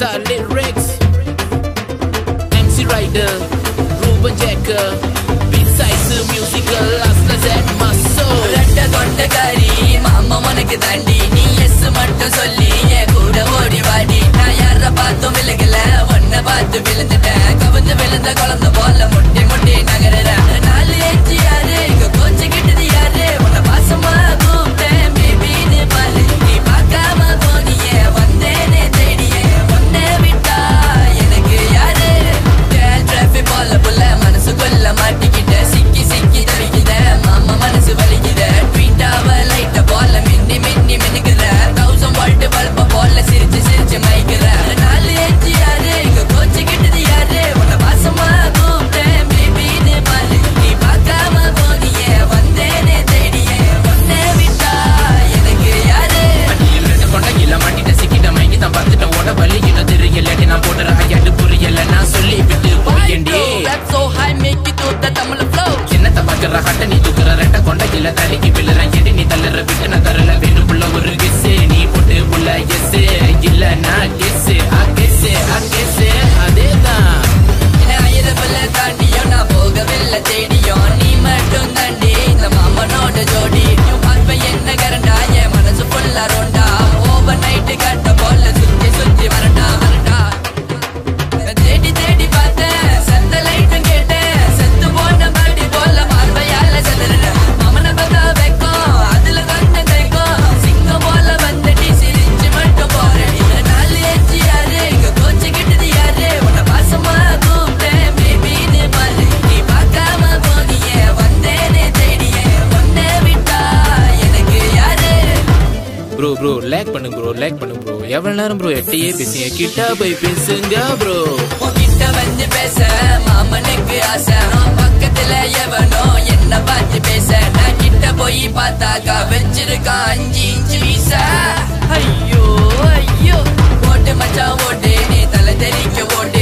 Star lyrics, MC Rider, Ruben Jacker, B-sides musical, Asla Z Maso. Retta konda kari, mama manakku dandi, nee yes mattu solli, ye kuda odi vaadi. Na yarra paathu vilagala, onna paathu vilandata, kavundu vilanda kolanda bolla mutti mutti nagarara. Naalu enchi yaare, iga kochi kittadi yaare, onna paasama koopte baby ne paale. Nee paakama poniye, vandene thediye, onne vitta enakku yaare. Girl traffic bolla bolla manasu kolla maatikkitta, sikki sikki thavikida, mama manasu valikida. Tweet ava light bolla minni minni minnikira, 1000 volt bulb bolla sirichu sirichu maikira. Naalu enchi yaare, iga kochi kittadi yaare, onna paasama koopte baby ne paale. Nee paakama poniye, vandene thediye, onne vitta enakku yaare. அடியில் கொண்டையில மாட்டிட்ட சிக்கிட்ட மைக்கி தான் பார்த்துட்டேன் ஓட வலிக்கிட்ட தெரியல நான் போடுற ஐயாட்டு புரியல நான் சொல்லி விட்டு போயேண்டி. Rap so high make you do the Tamil flow. என்னத்த பார்க்கற ஹட்ட நீ தூக்குற ரெட்ட கொண்டையில தலிக்கு விழுற எடி நீ தள்ளுற விட்டு நான் தரல வேணுக்குள்ள ஒரு கெஸ்ஸு நீ போட்டு உள்ள எஸ்ஸு இல்ல நான் கெஸ்ஸு கெஸ்ஸு அதேதான். ஆயிரப்பல தாண்டியும் நான் போகவில்லை தேடியும் நீ மட்டும் தாண்டி இந்த மாமனோட ஜோடி. பார்ப்ப என்ன கரண்டா என் மனசு ஃபுல்லா ரோண்டா ஓவர் நைட்டு கட்ட போல சுத்தி சுத்தி வரண்டா வரண்டா. தேடி தேடி பார்த்தேன் சந்த லைட்டும் கேட்டேன் செத்து போன பாடி போல பார்வையால செதறேன். மாமனை பார்த்தா வைக்கும் அதுல கண்ண கைக்கும் சிங்கம் போல வந்துட்டி சிரிச்சு மட்டும் போறேன். நாலு எச்சி யாரு இங்க கோச்சு கிட்டது யாரு உன்னை பாசமா கூப்பிட்டேன் பேபின்னு பாரு. நீ பார்க்காம போனியே வந்தேனே தேடியே ஒன்னே விட்டா எனக்கு யாரு. ப்ரோ லேக் பண்ணுங்க ப்ரோ எவ்வளவு நேரம் ப்ரோ எட்டையே பேசுங்க கிட்ட போய் பேசுங்க ப்ரோ. உன்கிட்ட வந்து பேச மாமனுக்கு ஆசை பக்கத்துல எவனோ என்ன பார்த்து பேச நான் கிட்ட போய் பார்த்தாக்கா வச்சிருக்கான் 5 இன்ச்சு வீச. ஐயோ ஐயோ ஓட்டு மச்சான் ஓட்டு நீ தலை தெரிக்க ஓட்டு